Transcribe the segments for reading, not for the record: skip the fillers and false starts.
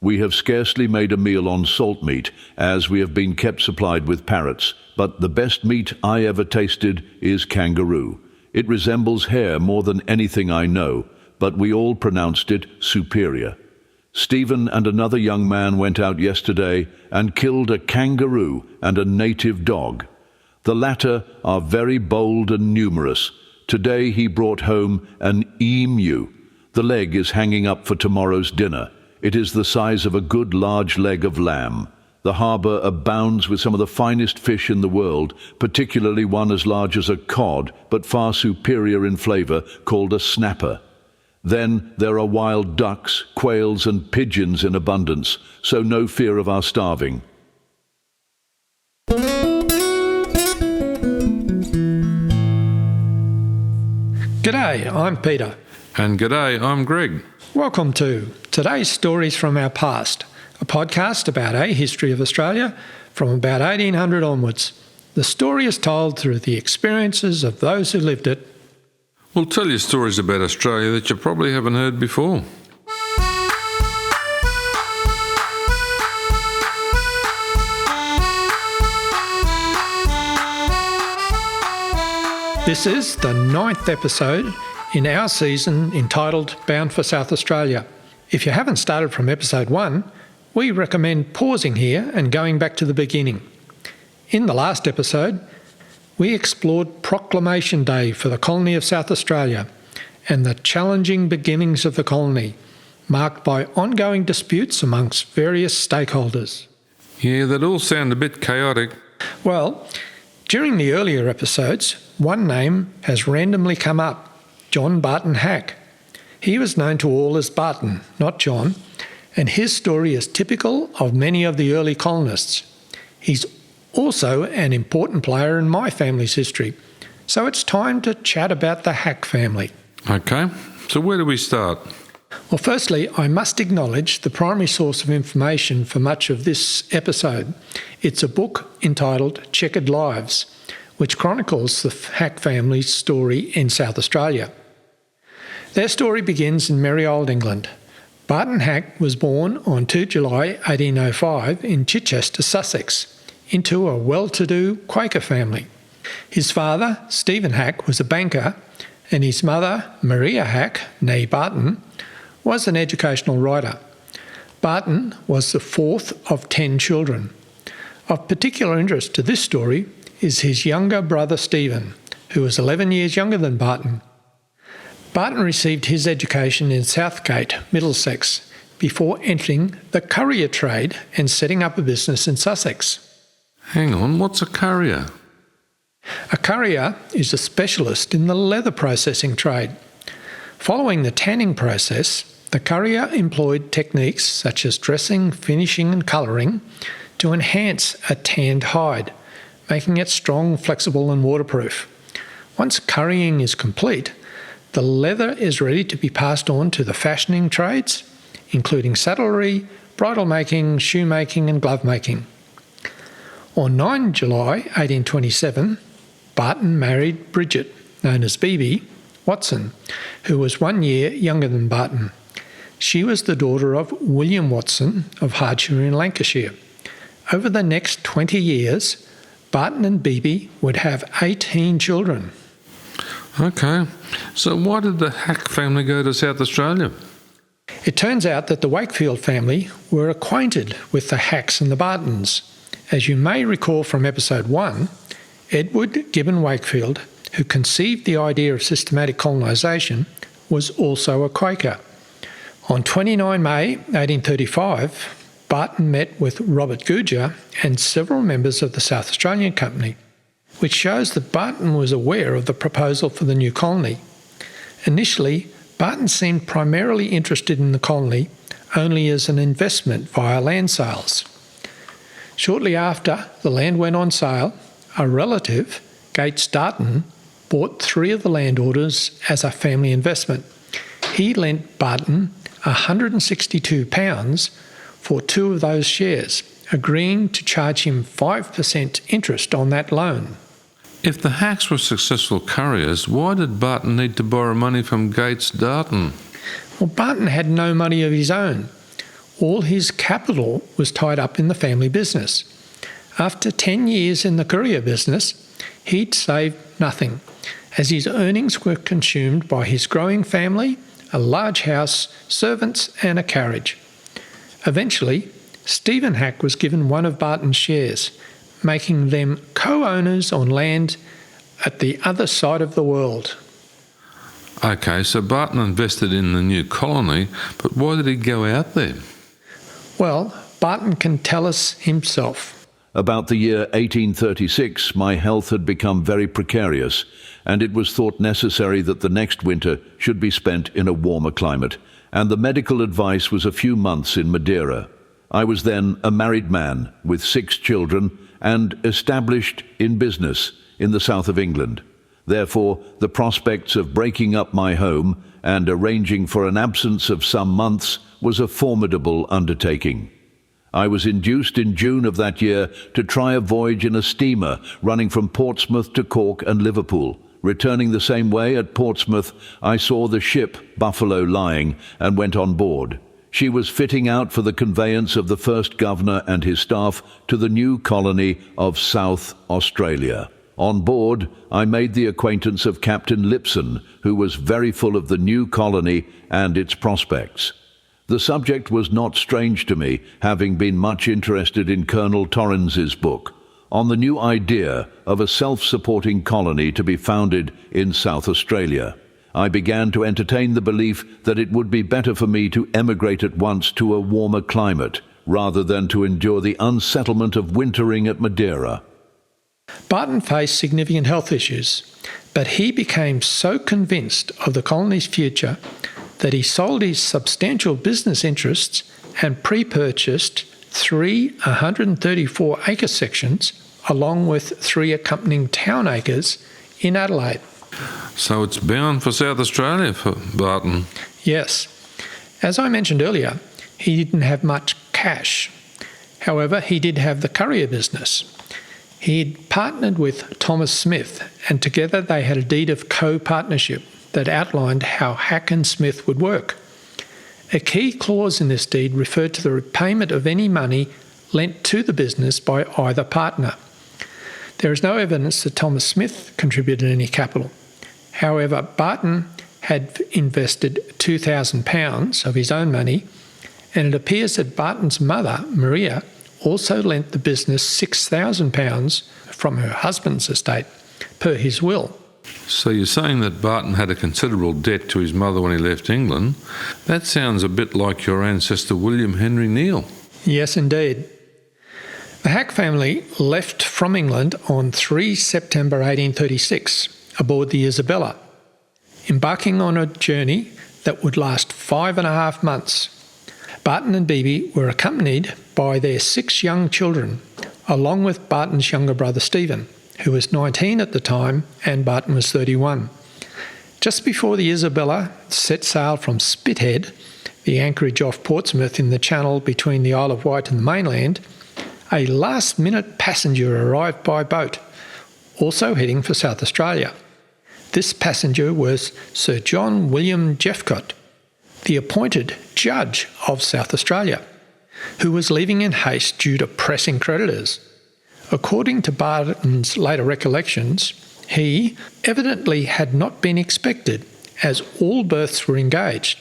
We have scarcely made a meal on salt meat, as we have been kept supplied with parrots, but the best meat I ever tasted is kangaroo. It resembles hare more than anything I know, but we all pronounced it superior. Stephen and another young man went out yesterday and killed a kangaroo and a native dog. The latter are very bold and numerous. Today he brought home an emu. The leg is hanging up for tomorrow's dinner. It is the size of a good large leg of lamb. The harbour abounds with some of the finest fish in the world, particularly one as large as a cod, but far superior in flavour, called a snapper. Then there are wild ducks, quails and pigeons in abundance, so no fear of our starving. G'day, I'm Peter. And g'day, I'm Greg. Welcome to Today's Stories from Our Past, a podcast about a history of Australia from about 1800 onwards. The story is told through the experiences of those who lived it. We'll tell you stories about Australia that you probably haven't heard before. This is the 9th episode in our season entitled Bound for South Australia. If you haven't started from episode 1, we recommend pausing here and going back to the beginning. In the last episode, we explored Proclamation Day for the colony of South Australia and the challenging beginnings of the colony, marked by ongoing disputes amongst various stakeholders. Yeah, that all sound a bit chaotic. Well, during the earlier episodes, one name has randomly come up: John Barton Hack. He was known to all as Barton, not John, and his story is typical of many of the early colonists. He's also an important player in my family's history, so it's time to chat about the Hack family. Okay, so where do we start? Well, firstly, I must acknowledge the primary source of information for much of this episode. It's a book entitled Checkered Lives, which chronicles the Hack family's story in South Australia. Their story begins in merry old England. Barton Hack was born on 2 July 1805 in Chichester, Sussex, into a well-to-do Quaker family. His father, Stephen Hack, was a banker, and his mother, Maria Hack, née Barton, was an educational writer. Barton was the fourth of 10 children. Of particular interest to this story is his younger brother Stephen, who was 11 years younger than Barton. Barton received his education in Southgate, Middlesex, before entering the currier trade and setting up a business in Sussex. Hang on, what's a currier? A currier is a specialist in the leather processing trade. Following the tanning process, the currier employed techniques such as dressing, finishing and colouring to enhance a tanned hide, making it strong, flexible and waterproof. Once currying is complete, the leather is ready to be passed on to the fashioning trades, including saddlery, bridle making, shoemaking and glove making. On 9 July 1827, Barton married Bridget, known as Bebe, Watson, who was 1 year younger than Barton. She was the daughter of William Watson of Hardshire in Lancashire. Over the next 20 years, Barton and Bebe would have 18 children. Okay, so why did the Hack family go to South Australia? It turns out that the Wakefield family were acquainted with the Hacks and the Bartons. As you may recall from episode 1, Edward Gibbon Wakefield, who conceived the idea of systematic colonisation, was also a Quaker. On 29 May 1835, Barton met with Robert Goodger and several members of the South Australian Company, which shows that Barton was aware of the proposal for the new colony. Initially, Barton seemed primarily interested in the colony only as an investment via land sales. Shortly after the land went on sale, a relative, Gates Darton, bought 3 of the land orders as a family investment. He lent Barton £162 for 2 of those shares, agreeing to charge him 5% interest on that loan. If the Hacks were successful curriers, why did Barton need to borrow money from Gates Darton? Well, Barton had no money of his own. all his capital was tied up in the family business. After 10 years in the courier business, he'd saved nothing, as his earnings were consumed by his growing family, a large house, servants and a carriage. Eventually, Stephen Hack was given one of Barton's shares, making them co-owners on land at the other side of the world. Okay, so Barton invested in the new colony, but why did he go out there? Well, Barton can tell us himself. About the year 1836, my health had become very precarious, and it was thought necessary that the next winter should be spent in a warmer climate, and the medical advice was a few months in Madeira. I was then a married man with 6 children and established in business in the south of England. Therefore, the prospects of breaking up my home and arranging for an absence of some months was a formidable undertaking. I was induced in June of that year to try a voyage in a steamer running from Portsmouth to Cork and Liverpool. Returning the same way at Portsmouth, I saw the ship Buffalo lying and went on board. She was fitting out for the conveyance of the first governor and his staff to the new colony of South Australia. On board, I made the acquaintance of Captain Lipson, who was very full of the new colony and its prospects. The subject was not strange to me, having been much interested in Colonel Torrens's book on the new idea of a self-supporting colony to be founded in South Australia. I began to entertain the belief that it would be better for me to emigrate at once to a warmer climate, rather than to endure the unsettlement of wintering at Madeira. Barton faced significant health issues, but he became so convinced of the colony's future that he sold his substantial business interests and pre-purchased 3 134-acre sections, along with 3 accompanying town acres in Adelaide. So it's bound for South Australia for Barton. Yes. As I mentioned earlier, he didn't have much cash. However, he did have the currier business. He'd partnered with Thomas Smith, and together they had a deed of co-partnership that outlined how Hack and Smith would work. A key clause in this deed referred to the repayment of any money lent to the business by either partner. There is no evidence that Thomas Smith contributed any capital. However, Barton had invested £2,000 of his own money, and it appears that Barton's mother, Maria, also lent the business £6,000 from her husband's estate, per his will. So you're saying that Barton had a considerable debt to his mother when he left England? That sounds a bit like your ancestor William Henry Neale. Yes, indeed. The Hack family left from England on 3 September 1836 aboard the Isabella, embarking on a journey that would last 5.5 months. Barton and Beebe were accompanied by their 6 young children, along with Barton's younger brother Stephen, who was 19 at the time and Barton was 31. Just before the Isabella set sail from Spithead, the anchorage off Portsmouth in the channel between the Isle of Wight and the mainland, a last-minute passenger arrived by boat, also heading for South Australia. This passenger was Sir John William Jeffcott, the appointed Judge of South Australia, who was leaving in haste due to pressing creditors. According to Barton's later recollections, he evidently had not been expected, as all berths were engaged.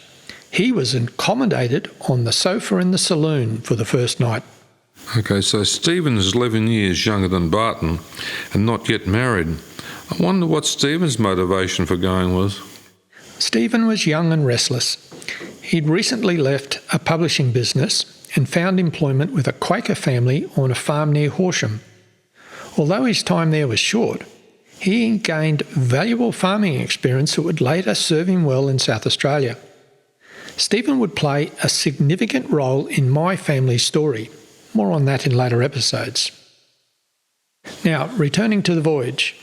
He was accommodated on the sofa in the saloon for the first night. Okay, so Stephen is 11 years younger than Barton and not yet married. I wonder what Stephen's motivation for going was. Stephen was young and restless. He'd recently left a publishing business and found employment with a Quaker family on a farm near Horsham. Although his time there was short, he gained valuable farming experience that would later serve him well in South Australia. Stephen would play a significant role in my family's story. More on that in later episodes. Now, returning to the voyage.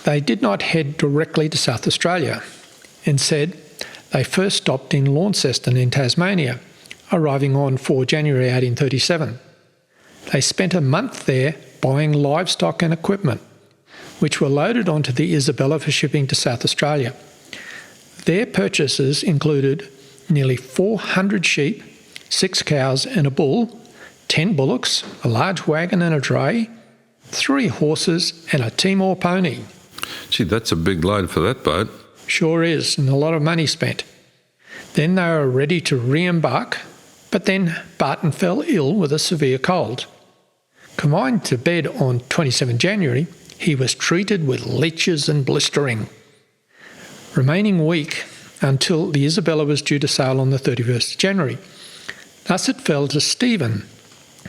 They did not head directly to South Australia. Instead, they first stopped in Launceston in Tasmania, arriving on 4 January 1837. They spent a month there buying livestock and equipment, which were loaded onto the Isabella for shipping to South Australia. Their purchases included nearly 400 sheep, 6 cows and a bull, 10 bullocks, a large wagon and a dray, 3 horses and a Timor pony. Gee, that's a big load for that boat. Sure is, and a lot of money spent. Then they were ready to re-embark, but then Barton fell ill with a severe cold. Confined to bed on 27 January, he was treated with leeches and blistering, remaining weak until the Isabella was due to sail on the 31st January. Thus it fell to Stephen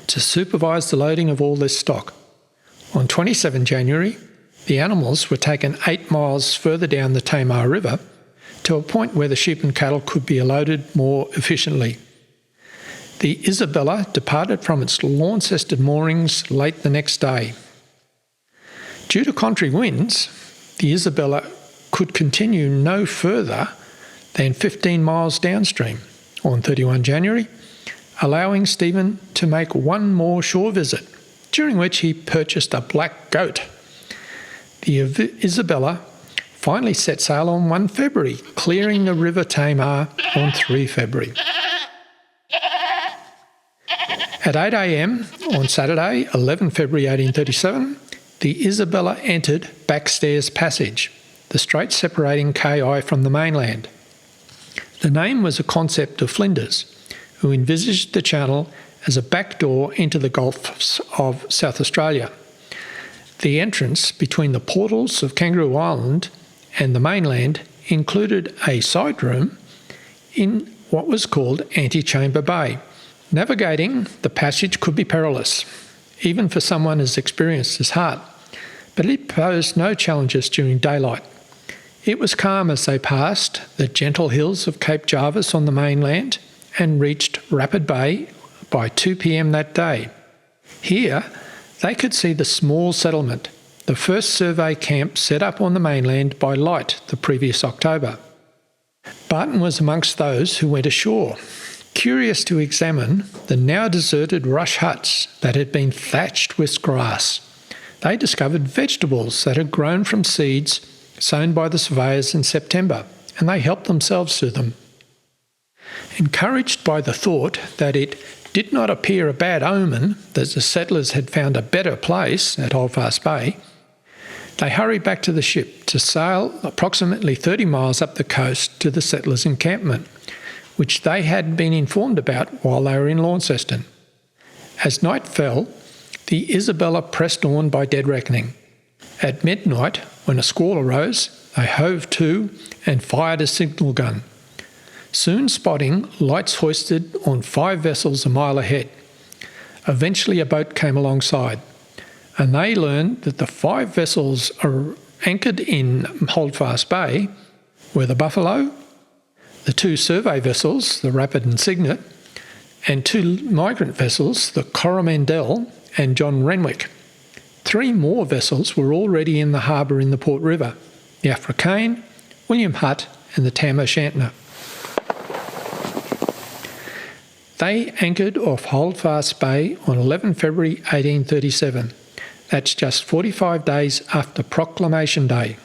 to supervise the loading of all this stock. On 27 January, the animals were taken 8 miles further down the Tamar River to a point where the sheep and cattle could be loaded more efficiently. The Isabella departed from its Launceston moorings late the next day. Due to contrary winds, the Isabella could continue no further than 15 miles downstream on 31 January, allowing Stephen to make one more shore visit, during which he purchased a black goat. The Isabella finally set sail on 1 February, clearing the River Tamar on 3 February. At 8 a.m. on Saturday, 11 February 1837, the Isabella entered Backstairs Passage, the strait separating KI from the mainland. The name was a concept of Flinders, who envisaged the channel as a back door into the Gulfs of South Australia. The entrance between the portals of Kangaroo Island and the mainland included a side room in what was called Antechamber Bay. Navigating the passage could be perilous, even for someone as experienced as Hart, but it posed no challenges during daylight. It was calm as they passed the gentle hills of Cape Jarvis on the mainland and reached Rapid Bay by 2 p.m. that day. Here, they could see the small settlement, the first survey camp set up on the mainland by Light the previous October. Barton was amongst those who went ashore, curious to examine the now deserted rush huts that had been thatched with grass. They discovered vegetables that had grown from seeds sown by the surveyors in September, and they helped themselves to them. Encouraged by the thought that it did not appear a bad omen that the settlers had found a better place at Holdfast Bay, they hurried back to the ship to sail approximately 30 miles up the coast to the settlers' encampment, which they had been informed about while they were in Launceston. As night fell, the Isabella pressed on by dead reckoning. At midnight, when a squall arose, they hove to and fired a signal gun. Soon spotting lights hoisted on 5 vessels a mile ahead. Eventually a boat came alongside, and they learned that the 5 vessels are anchored in Holdfast Bay were the Buffalo, the 2 survey vessels, the Rapid and Signet, and 2 migrant vessels, the Coromandel and John Renwick. 3 more vessels were already in the harbour in the Port River, the Africaine, William Hutt and the Tam O'Shanter. They anchored off Holdfast Bay on 11 February 1837. That's just 45 days after Proclamation Day.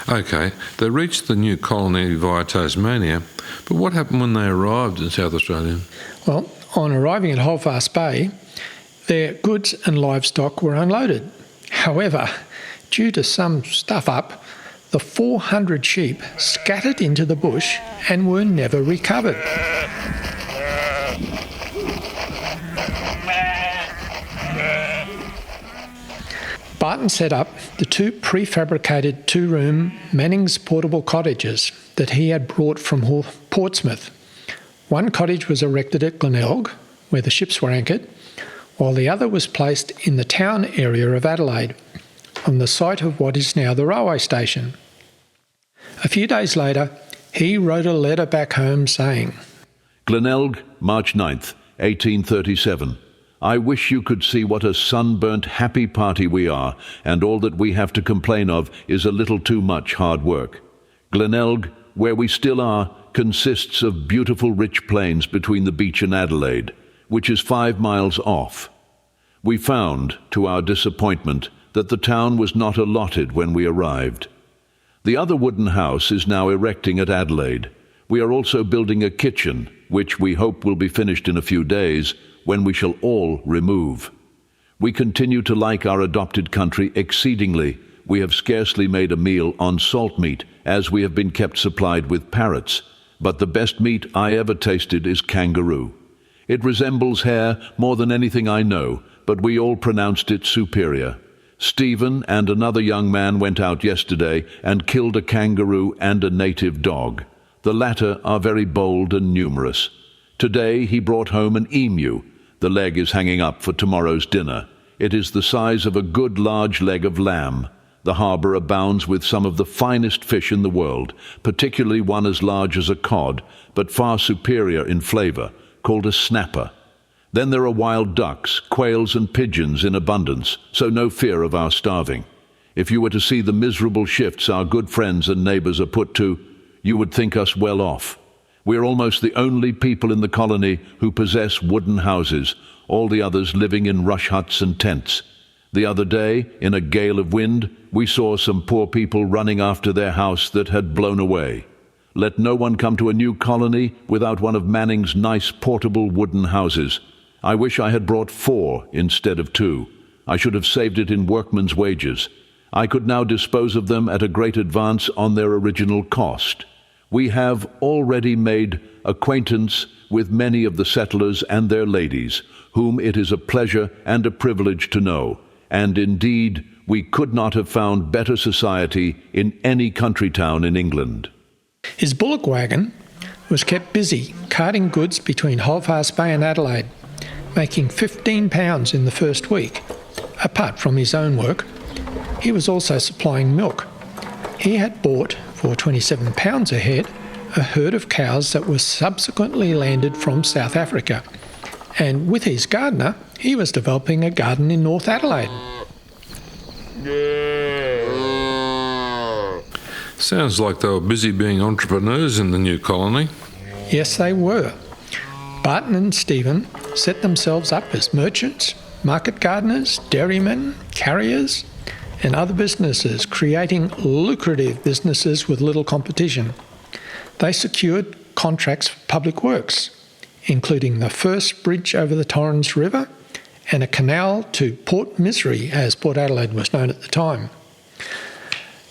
Okay, they reached the new colony via Tasmania, but what happened when they arrived in South Australia? Well, on arriving at Holdfast Bay, their goods and livestock were unloaded. However, due to some stuff-up, the 400 sheep scattered into the bush and were never recovered. Barton set up the 2 prefabricated 2-room Manning's portable cottages that he had brought from Portsmouth. One cottage was erected at Glenelg, where the ships were anchored, while the other was placed in the town area of Adelaide, on the site of what is now the railway station. A few days later, he wrote a letter back home saying, Glenelg, March 9th, 1837. I wish you could see what a sunburnt, happy party we are, and all that we have to complain of is a little too much hard work. Glenelg, where we still are, consists of beautiful rich plains between the beach and Adelaide, which is 5 miles off. We found, to our disappointment, that the town was not allotted when we arrived. The other wooden house is now erecting at Adelaide, We are also building a kitchen, which we hope will be finished in a few days, when we shall all remove. We continue to like our adopted country exceedingly. We have scarcely made a meal on salt meat, as we have been kept supplied with parrots. But the best meat I ever tasted is kangaroo. It resembles hare more than anything I know, but we all pronounced it superior. Stephen and another young man went out yesterday and killed a kangaroo and a native dog. The latter are very bold and numerous. Today he brought home an emu. The leg is hanging up for tomorrow's dinner. It is the size of a good large leg of lamb. The harbour abounds with some of the finest fish in the world, particularly one as large as a cod, but far superior in flavour, called a snapper. Then there are wild ducks, quails and pigeons in abundance, so no fear of our starving. If you were to see the miserable shifts our good friends and neighbours are put to, you would think us well off. We are almost the only people in the colony who possess wooden houses, all the others living in rush huts and tents. The other day, in a gale of wind, we saw some poor people running after their house that had blown away. Let no one come to a new colony without one of Manning's nice portable wooden houses. I wish I had brought 4 instead of 2. I should have saved it in workmen's wages. I could now dispose of them at a great advance on their original cost. We have already made acquaintance with many of the settlers and their ladies, whom it is a pleasure and a privilege to know, and indeed we could not have found better society in any country town in England. His bullock wagon was kept busy carting goods between Holdfast Bay and Adelaide, making £15 in the first week. Apart from his own work, he was also supplying milk. He had bought, for £27 a head, a herd of cows that was subsequently landed from South Africa. And with his gardener, he was developing a garden in North Adelaide. Sounds like they were busy being entrepreneurs in the new colony. Yes, they were. Barton and Stephen set themselves up as merchants, market gardeners, dairymen, carriers, and other businesses, creating lucrative businesses with little competition. They secured contracts for public works, including the first bridge over the Torrens River and a canal to Port Misery, as Port Adelaide was known at the time.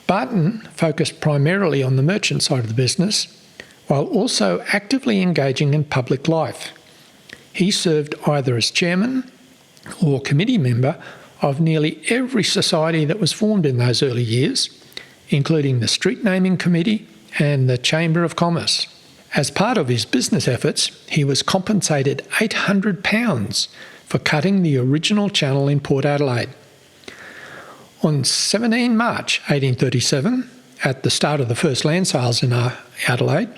Barton focused primarily on the merchant side of the business, while also actively engaging in public life. He served either as chairman or committee member of nearly every society that was formed in those early years, including the Street Naming Committee and the Chamber of Commerce. As part of his business efforts, he was compensated £800 for cutting the original channel in Port Adelaide. On 17 March 1837, at the start of the first land sales in Adelaide,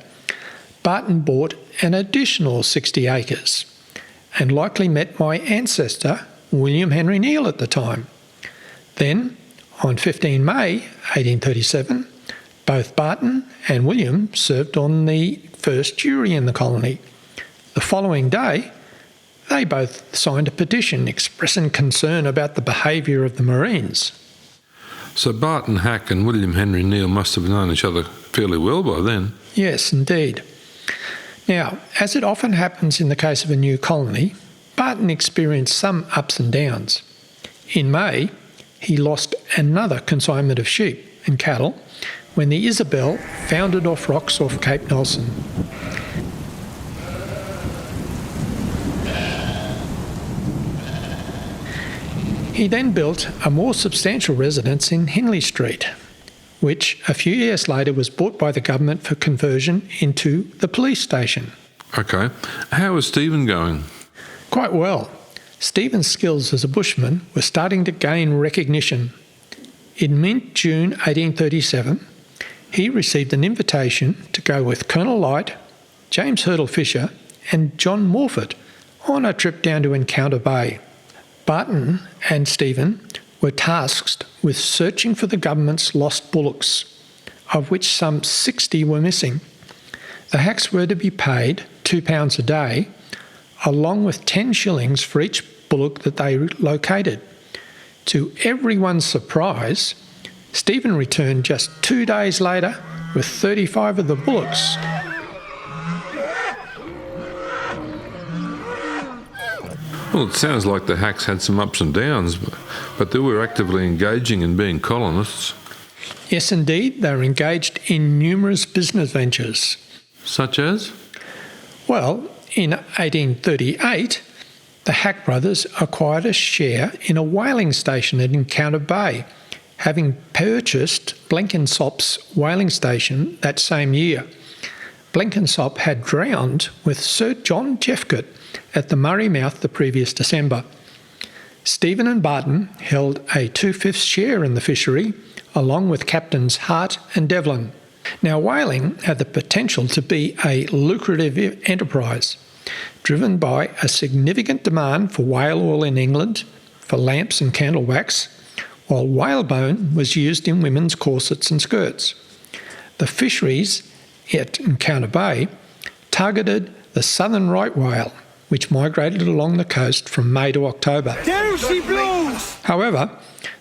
Barton bought an additional 60 acres and likely met my ancestor, William Henry Neale, at the time. Then, on 15 May 1837, both Barton and William served on the first jury in the colony. The following day, they both signed a petition expressing concern about the behaviour of the Marines. So Barton Hack and William Henry Neale must have known each other fairly well by then. Yes, indeed. Now, as it often happens in the case of a new colony, Barton experienced some ups and downs. In May, he lost another consignment of sheep and cattle when the Isabel foundered off rocks off Cape Nelson. He then built a more substantial residence in Henley Street, which a few years later was bought by the government for conversion into the police station. Okay. How was Stephen going? Quite well. Stephen's skills as a bushman were starting to gain recognition. In mid-June 1837, he received an invitation to go with Colonel Light, James Hurdle Fisher and John Morford on a trip down to Encounter Bay. Barton and Stephen were tasked with searching for the government's lost bullocks, of which some 60 were missing. The Hacks were to be paid £2 a day, along with 10 shillings for each bullock that they located. To everyone's surprise, Stephen returned just 2 days later with 35 of the bullocks. Well, it sounds like the Hacks had some ups and downs, but they were actively engaging in being colonists. Yes, indeed, they were engaged in numerous business ventures. Such as? Well, in 1838, the Hack brothers acquired a share in a whaling station at Encounter Bay, having purchased Blenkinsop's whaling station that same year. Blenkinsop had drowned with Sir John Jeffcott at the Murray Mouth the previous December. Stephen and Barton held a 2/5 share in the fishery, along with Captains Hart and Devlin. Now, whaling had the potential to be a lucrative enterprise, driven by a significant demand for whale oil in England, for lamps and candle wax, while whalebone was used in women's corsets and skirts. The fisheries at Encounter Bay targeted the southern right whale, which migrated along the coast from May to October. There she blows! However,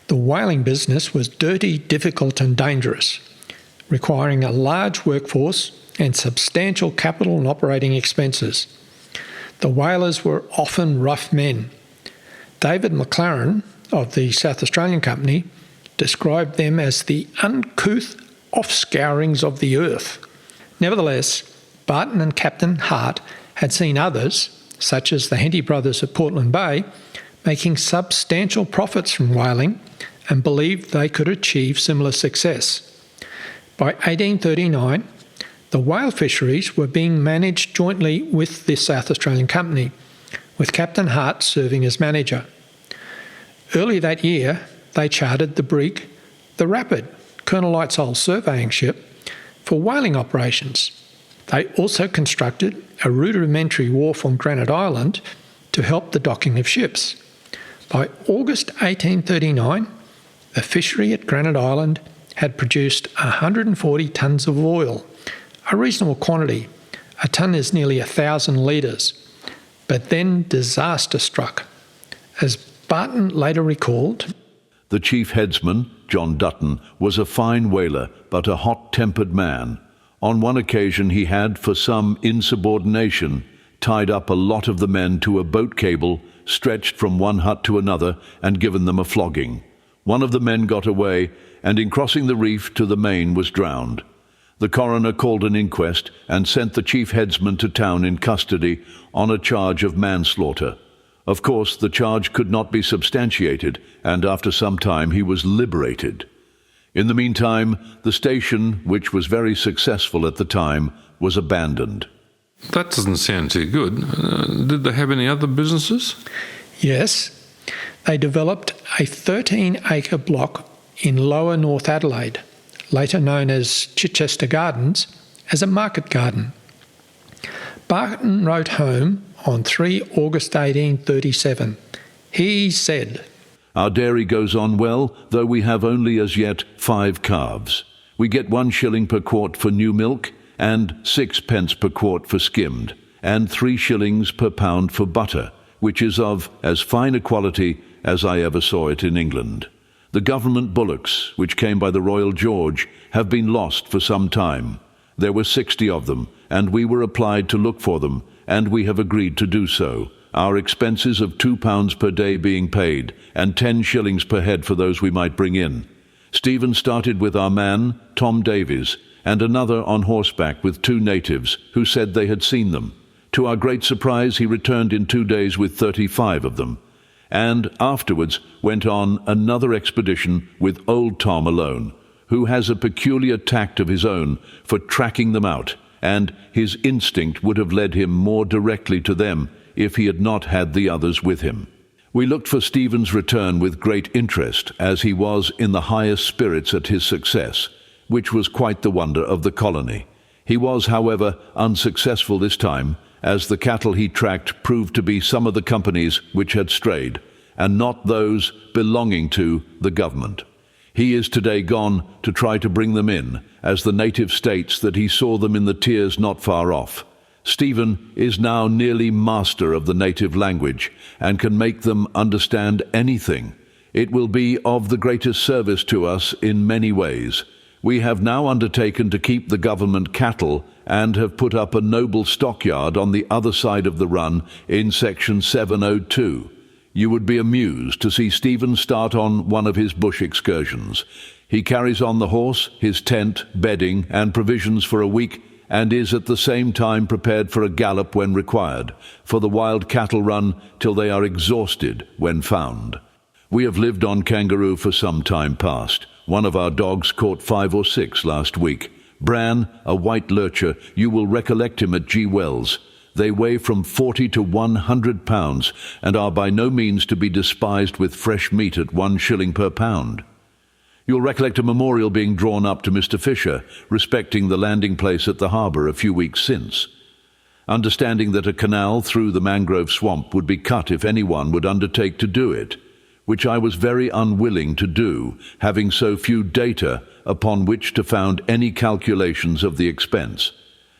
the whaling business was dirty, difficult and dangerous, requiring a large workforce and substantial capital and operating expenses. The whalers were often rough men. David McLaren of the South Australian Company described them as the uncouth offscourings of the earth. Nevertheless, Barton and Captain Hart had seen others, such as the Henty brothers at Portland Bay, making substantial profits from whaling and believed they could achieve similar success. By 1839, the whale fisheries were being managed jointly with the South Australian Company, with Captain Hart serving as manager. Early that year, they chartered the brig, the Rapid, Colonel Lightsoul's surveying ship, for whaling operations. They also constructed a rudimentary wharf on Granite Island to help the docking of ships. By August 1839, the fishery at Granite Island had produced 140 tonnes of oil, a reasonable quantity. A tonne is nearly 1,000 litres. But then disaster struck. As Barton later recalled, the chief headsman, John Dutton, was a fine whaler, but a hot-tempered man. On one occasion he had, for some insubordination, tied up a lot of the men to a boat cable, stretched from one hut to another, and given them a flogging. One of the men got away, and in crossing the reef to the main was drowned. The coroner called an inquest and sent the chief headsman to town in custody on a charge of manslaughter. Of course, the charge could not be substantiated, and after some time he was liberated. In the meantime, the station, which was very successful at the time, was abandoned. That doesn't sound too good. Did they have any other businesses? yes, they developed a 13-acre block in lower North Adelaide, later known as Chichester Gardens, as a market garden. Barton wrote home on 3 August 1837. He said, Our dairy goes on well, though we have only as yet 5 calves. We get 1 shilling per quart for new milk, and 6 pence per quart for skimmed, and 3 shillings per pound for butter, which is of as fine a quality as I ever saw it in England. The government bullocks, which came by the Royal George, have been lost for some time. There were 60 of them, and we were applied to look for them, and we have agreed to do so, our expenses of £2 per day being paid, and 10 shillings per head for those we might bring in. Stephen started with our man, Tom Davies, and another on horseback with 2 natives, who said they had seen them. To our great surprise, he returned in 2 days with 35 of them, and afterwards went on another expedition with old Tom alone, who has a peculiar tact of his own for tracking them out, and his instinct would have led him more directly to them if he had not had the others with him. We looked for Stephen's return with great interest, as he was in the highest spirits at his success, which was quite the wonder of the colony. He was, however, unsuccessful this time, as the cattle he tracked proved to be some of the companies which had strayed, and not those belonging to the government. He is today gone to try to bring them in, as the native states that he saw them in the tiers not far off. Stephen is now nearly master of the native language, and can make them understand anything. It will be of the greatest service to us in many ways. We have now undertaken to keep the government cattle and have put up a noble stockyard on the other side of the run in section 702. You would be amused to see Stephen start on one of his bush excursions. He carries on the horse, his tent, bedding, and provisions for a week, and is at the same time prepared for a gallop when required, for the wild cattle run till they are exhausted when found. We have lived on kangaroo for some time past. One of our dogs caught 5 or 6 last week. Bran, a white lurcher, you will recollect him at G. Wells. They weigh from 40 to 100 pounds and are by no means to be despised with fresh meat at 1 shilling per pound. You'll recollect a memorial being drawn up to Mr. Fisher, respecting the landing place at the harbour a few weeks since. Understanding that a canal through the mangrove swamp would be cut if anyone would undertake to do it, which I was very unwilling to do, having so few data upon which to found any calculations of the expense.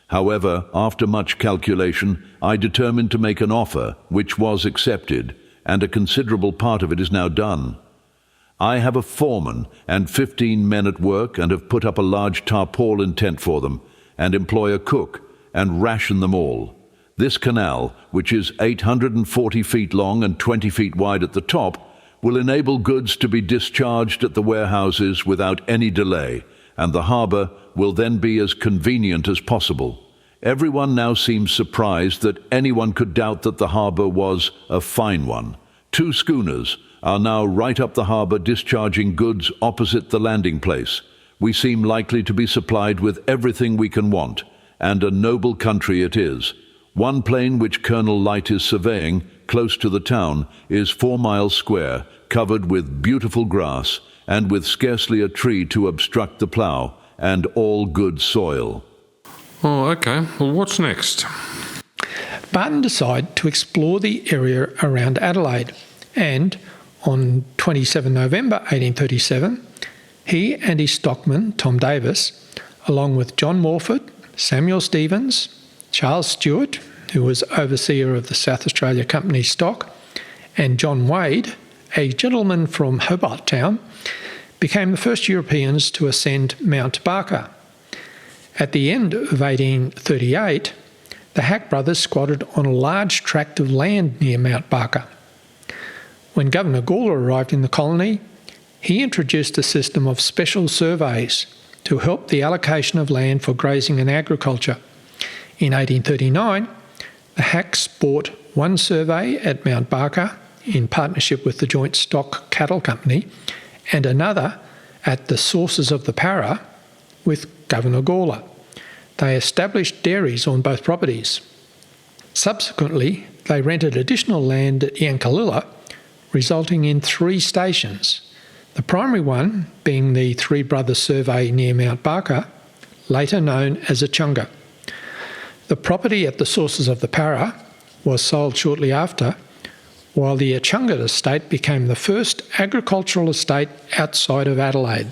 However, after much calculation, I determined to make an offer, which was accepted, and a considerable part of it is now done. I have a foreman and 15 men at work, and have put up a large tarpaulin tent for them, and employ a cook, and ration them all. This canal, which is 840 feet long and 20 feet wide at the top, will enable goods to be discharged at the warehouses without any delay, and the harbour will then be as convenient as possible. Everyone now seems surprised that anyone could doubt that the harbour was a fine one. 2 schooners are now right up the harbour discharging goods opposite the landing place. We seem likely to be supplied with everything we can want, and a noble country it is. One plain which Colonel Light is surveying, close to the town, is 4 miles square, covered with beautiful grass, and with scarcely a tree to obstruct the plough, and all good soil. Oh, okay. Well, what's next? Barton decided to explore the area around Adelaide, and on 27 November 1837, he and his stockman, Tom Davis, along with John Morford, Samuel Stevens, Charles Stewart, who was overseer of the South Australia Company's stock, and John Wade, a gentleman from Hobart Town, became the first Europeans to ascend Mount Barker. At the end of 1838, the Hack brothers squatted on a large tract of land near Mount Barker. When Governor Gawler arrived in the colony, he introduced a system of special surveys to help the allocation of land for grazing and agriculture. In 1839, the Hacks bought 1 survey at Mount Barker in partnership with the Joint Stock Cattle Company, and another at the sources of the Para with Governor Gawler. They established dairies on both properties. Subsequently, they rented additional land at Yankalilla, resulting in 3 stations, the primary one being the 3 Brothers survey near Mount Barker, later known as Echunga. The property at the sources of the Para was sold shortly after, while the Echunga estate became the first agricultural estate outside of Adelaide.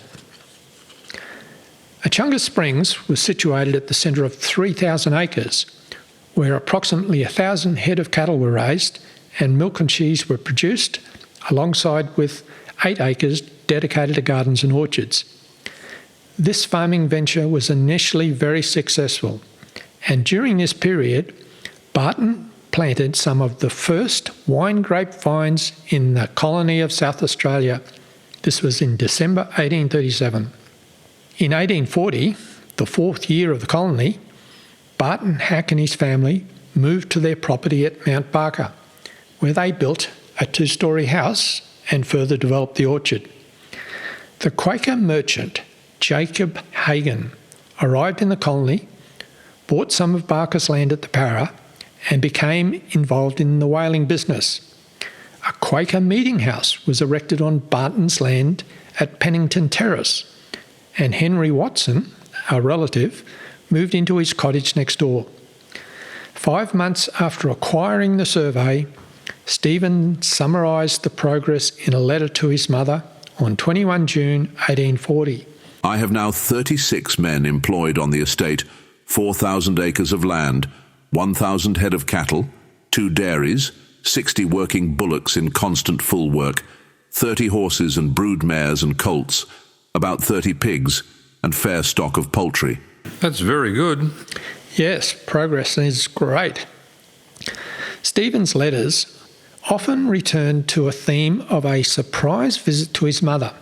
Echunga Springs was situated at the centre of 3,000 acres, where approximately 1,000 head of cattle were raised and milk and cheese were produced, alongside with 8 acres dedicated to gardens and orchards. This farming venture was initially very successful, and during this period, Barton planted some of the first wine grapevines in the colony of South Australia. This was in December 1837. In 1840, the 4th year of the colony, Barton Hack and his family moved to their property at Mount Barker, where they built a 2-storey house and further developed the orchard. The Quaker merchant Jacob Hagan arrived in the colony, bought some of Barker's land at the Para, and became involved in the whaling business. A Quaker meeting house was erected on Barton's land at Pennington Terrace, and Henry Watson, a relative, moved into his cottage next door. 5 months after acquiring the survey, Stephen summarised the progress in a letter to his mother on 21 June 1840. I have now 36 men employed on the estate, 4,000 acres of land, 1,000 head of cattle, 2 dairies, 60 working bullocks in constant full work, 30 horses and brood mares and colts, about 30 pigs, and fair stock of poultry. That's very good. Yes, progress is great. Stephen's letters often returned to a theme of a surprise visit to his mother.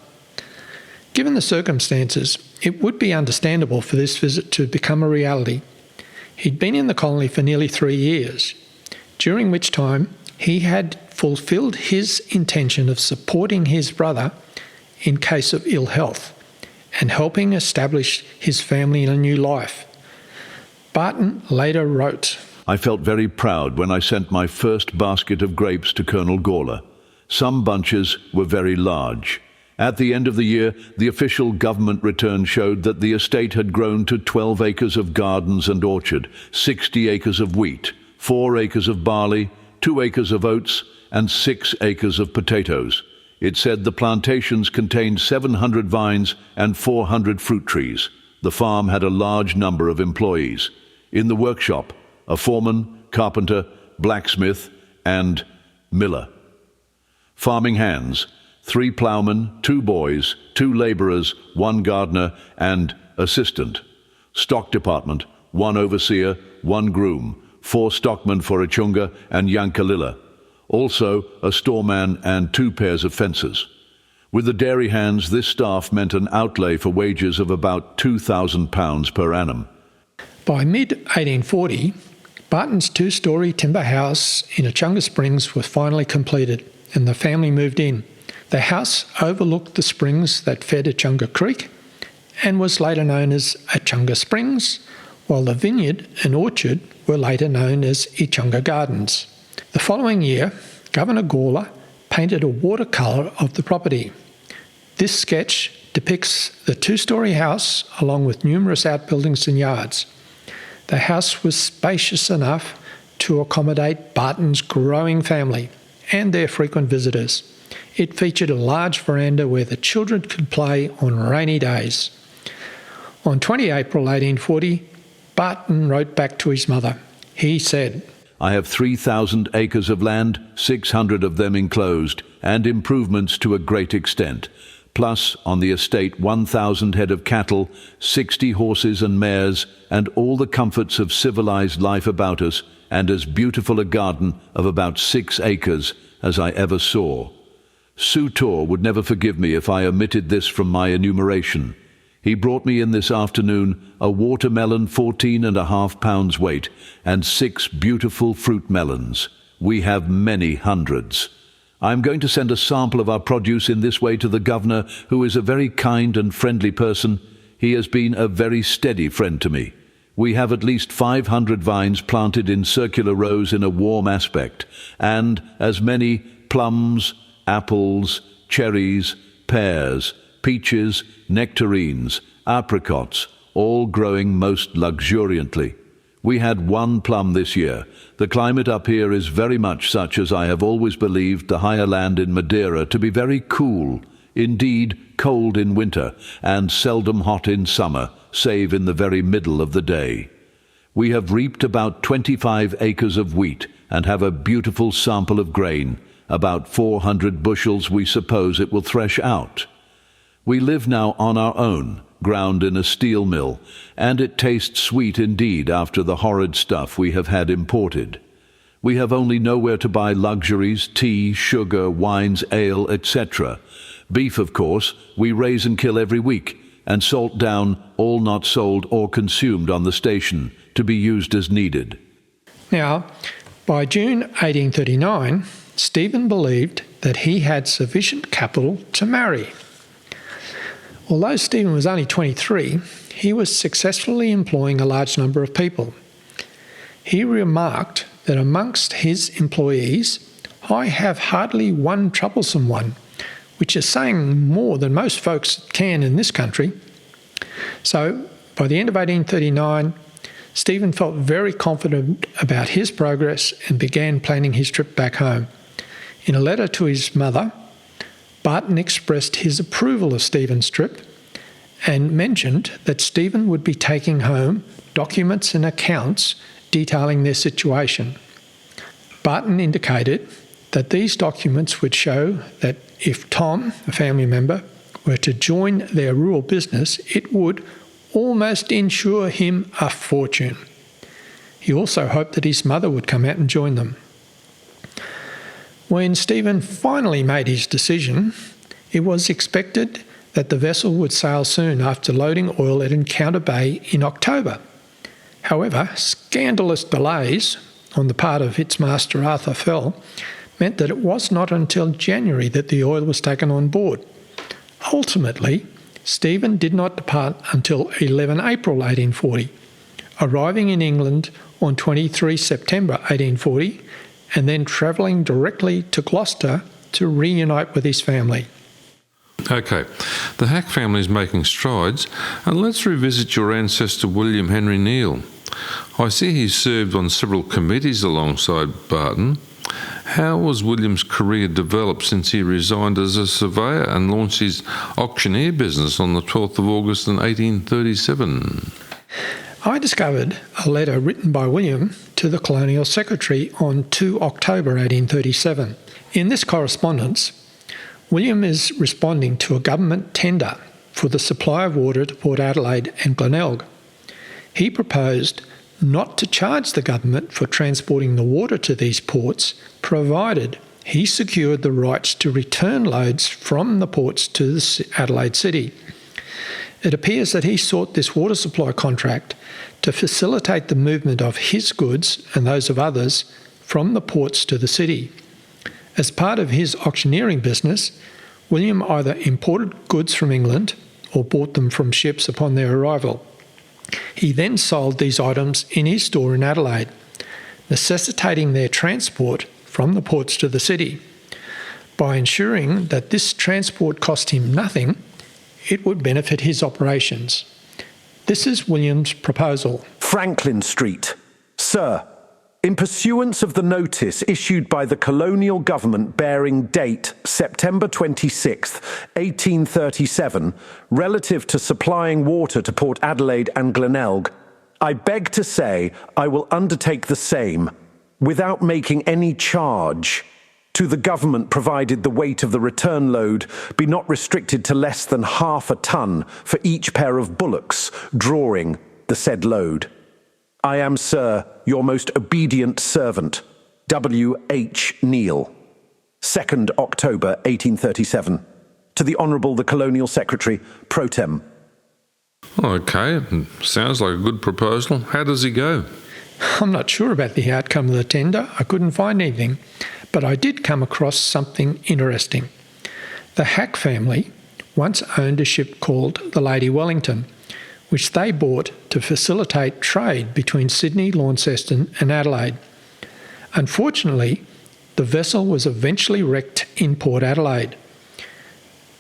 Given the circumstances, it would be understandable for this visit to become a reality. He'd been in the colony for nearly 3 years, during which time he had fulfilled his intention of supporting his brother in case of ill health and helping establish his family in a new life. Barton later wrote, I felt very proud when I sent my first basket of grapes to Colonel Gawler. Some bunches were very large. At the end of the year, the official government return showed that the estate had grown to 12 acres of gardens and orchard, 60 acres of wheat, 4 acres of barley, 2 acres of oats, and 6 acres of potatoes. It said the plantations contained 700 vines and 400 fruit trees. The farm had a large number of employees. In the workshop, a foreman, carpenter, blacksmith, and miller. Farming hands, 3 ploughmen, 2 boys, 2 labourers, 1 gardener, and assistant. Stock department, 1 overseer, 1 groom, 4 stockmen for Echunga and Yankalilla. Also a storeman and 2 pairs of fencers. With the dairy hands, this staff meant an outlay for wages of about £2,000 per annum. By mid-1840, Barton's 2-storey timber house in Echunga Springs was finally completed and the family moved in. The house overlooked the springs that fed Echunga Creek and was later known as Echunga Springs, while the vineyard and orchard were later known as Echunga Gardens. The following year, Governor Gawler painted a watercolour of the property. This sketch depicts the 2-storey house along with numerous outbuildings and yards. The house was spacious enough to accommodate Barton's growing family and their frequent visitors. It featured a large veranda where the children could play on rainy days. On 20 April 1840, Barton wrote back to his mother. He said, I have 3,000 acres of land, 600 of them enclosed, and improvements to a great extent. Plus, on the estate, 1,000 head of cattle, 60 horses and mares, and all the comforts of civilized life about us, and as beautiful a garden of about 6 acres as I ever saw. Sutor would never forgive me if I omitted this from my enumeration. He brought me in this afternoon a watermelon 14.5 pounds weight and 6 beautiful fruit melons. We have many hundreds. I am going to send a sample of our produce in this way to the governor, who is a very kind and friendly person. He has been a very steady friend to me. We have at least 500 vines planted in circular rows in a warm aspect, and as many plums, apples, cherries, pears, peaches, nectarines, apricots, all growing most luxuriantly. We had 1 plum this year. The climate up here is very much such as I have always believed the higher land in Madeira to be very cool, indeed cold in winter, and seldom hot in summer, save in the very middle of the day. We have reaped about 25 acres of wheat and have a beautiful sample of grain. About 400 bushels we suppose it will thresh out. We live now on our own, ground in a steel mill, and it tastes sweet indeed after the horrid stuff we have had imported. We have only nowhere to buy luxuries, tea, sugar, wines, ale, etc. Beef, of course, we raise and kill every week, and salt down all not sold or consumed on the station, to be used as needed. Now, by June 1839, Stephen believed that he had sufficient capital to marry. Although Stephen was only 23, he was successfully employing a large number of people. He remarked that amongst his employees, I have hardly one troublesome one, which is saying more than most folks can in this country. So, by the end of 1839, Stephen felt very confident about his progress and began planning his trip back home. In a letter to his mother, Barton expressed his approval of Stephen's trip and mentioned that Stephen would be taking home documents and accounts detailing their situation. Barton indicated that these documents would show that if Tom, a family member, were to join their rural business, it would, almost ensure him a fortune. He also hoped that his mother would come out and join them. When Stephen finally made his decision, it was expected that the vessel would sail soon after loading oil at Encounter Bay in October. However, scandalous delays on the part of its master Arthur Fell meant that it was not until January that the oil was taken on board. Ultimately, Stephen did not depart until 11 April 1840, arriving in England on 23 September 1840 and then travelling directly to Gloucester to reunite with his family. Okay, the Hack family is making strides, and let's revisit your ancestor William Henry Neale. I see he served on several committees alongside Barton. How was William's career developed since he resigned as a surveyor and launched his auctioneer business on the 12th of August in 1837? I discovered a letter written by William to the Colonial Secretary on 2 October 1837. In this correspondence, William is responding to a government tender for the supply of water to Port Adelaide and Glenelg. He proposed not to charge the government for transporting the water to these ports, provided he secured the rights to return loads from the ports to the Adelaide city. It appears that he sought this water supply contract to facilitate the movement of his goods and those of others from the ports to the city. As part of his auctioneering business, William either imported goods from England or bought them from ships upon their arrival. He then sold these items in his store in Adelaide, necessitating their transport from the ports to the city. By ensuring that this transport cost him nothing, it would benefit his operations. This is William's proposal. Franklin Street. Sir, in pursuance of the notice issued by the colonial government bearing date September 26, 1837, relative to supplying water to Port Adelaide and Glenelg, I beg to say I will undertake the same, without making any charge, to the government, provided the weight of the return load be not restricted to less than half a ton for each pair of bullocks drawing the said load. I am, sir, your most obedient servant, W. H. Neale. 2nd October 1837. To the Honourable the Colonial Secretary, Pro Tem. Okay, sounds like a good proposal. How does he go? I'm not sure about the outcome of the tender. I couldn't find anything, but I did come across something interesting. The Hack family once owned a ship called the Lady Wellington, which they bought to facilitate trade between Sydney, Launceston and Adelaide. Unfortunately, the vessel was eventually wrecked in Port Adelaide.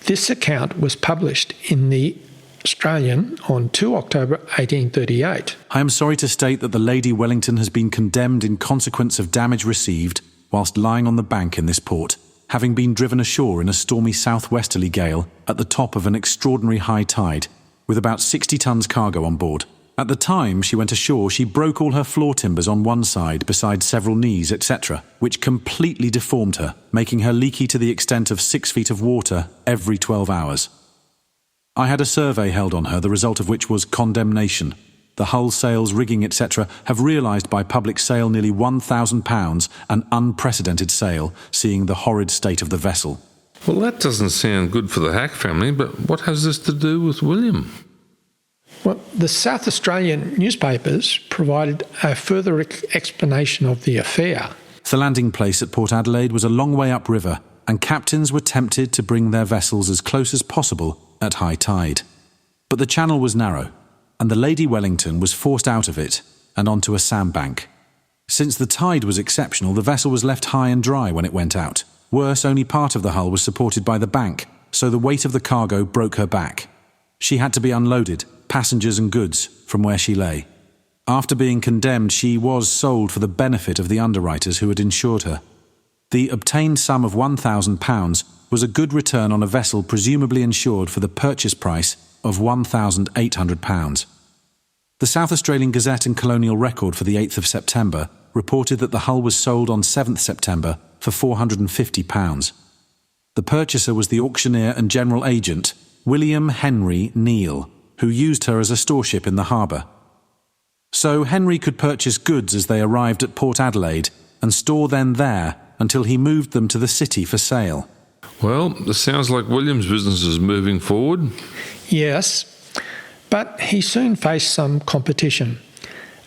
This account was published in the Australian on 2 October 1838. I am sorry to state that the Lady Wellington has been condemned in consequence of damage received whilst lying on the bank in this port, having been driven ashore in a stormy southwesterly gale at the top of an extraordinary high tide, with about 60 tons cargo on board. At the time she went ashore, she broke all her floor timbers on one side, besides several knees, etc., which completely deformed her, making her leaky to the extent of 6 feet of water every 12 hours. I had a survey held on her, the result of which was condemnation. The hull, sails, rigging, etc. have realised by public sale nearly £1,000, an unprecedented sale, seeing the horrid state of the vessel. Well, that doesn't sound good for the Hack family, but what has this to do with William? Well, the South Australian newspapers provided a further explanation of the affair. The landing place at Port Adelaide was a long way upriver, and captains were tempted to bring their vessels as close as possible at high tide. But the channel was narrow, and the Lady Wellington was forced out of it and onto a sandbank. Since the tide was exceptional, the vessel was left high and dry when it went out. Worse, only part of the hull was supported by the bank, so the weight of the cargo broke her back. She had to be unloaded, passengers and goods, from where she lay. After being condemned, she was sold for the benefit of the underwriters who had insured her. The obtained sum of £1,000 was a good return on a vessel presumably insured for the purchase price of £1,800. The South Australian Gazette and Colonial Record for the 8th of September reported that the hull was sold on 7th September for £450. The purchaser was the auctioneer and general agent, William Henry Neale, who used her as a storeship in the harbour. So Henry could purchase goods as they arrived at Port Adelaide and store them there until he moved them to the city for sale. Well, it sounds like William's business is moving forward. Yes, but he soon faced some competition.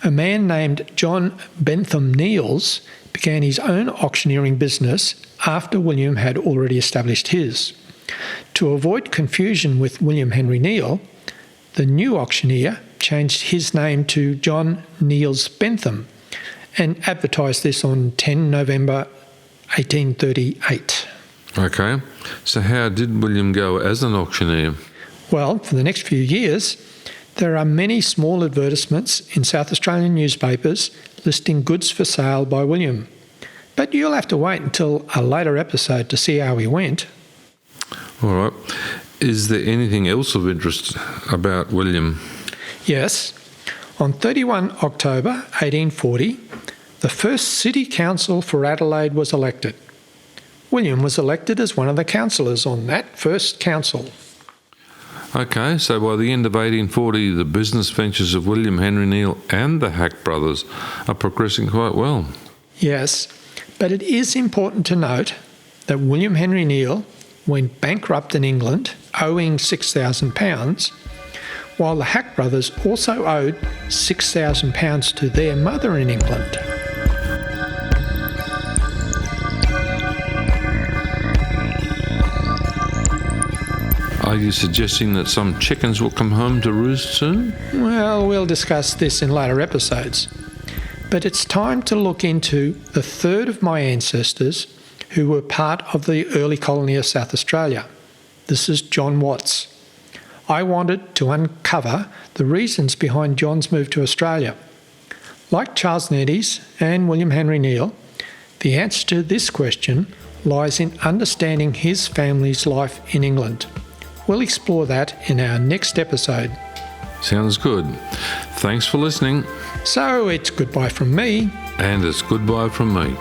A man named John Barton Hack began his own auctioneering business after William had already established his. To avoid confusion with William Henry Neale, the new auctioneer changed his name to John Niels Bentham and advertised this on 10 November 1838. Okay, so how did William go as an auctioneer? Well, for the next few years, there are many small advertisements in South Australian newspapers listing goods for sale by William. But you'll have to wait until a later episode to see how he went. All right. Is there anything else of interest about William? Yes. On 31 October 1840, the first City Council for Adelaide was elected. William was elected as one of the councillors on that first council. Okay, so by the end of 1840, the business ventures of William Henry Neale and the Hack brothers are progressing quite well. Yes, but it is important to note that William Henry Neale went bankrupt in England, owing £6,000, while the Hack brothers also owed £6,000 to their mother in England. Are you suggesting that some chickens will come home to roost soon? Well, we'll discuss this in later episodes. But it's time to look into the third of my ancestors who were part of the early colony of South Australia. This is John Watts. I wanted to uncover the reasons behind John's move to Australia. Like Charles Neddy's and William Henry Neale, the answer to this question lies in understanding his family's life in England. We'll explore that in our next episode. Sounds good. Thanks for listening. So it's goodbye from me. And it's goodbye from me.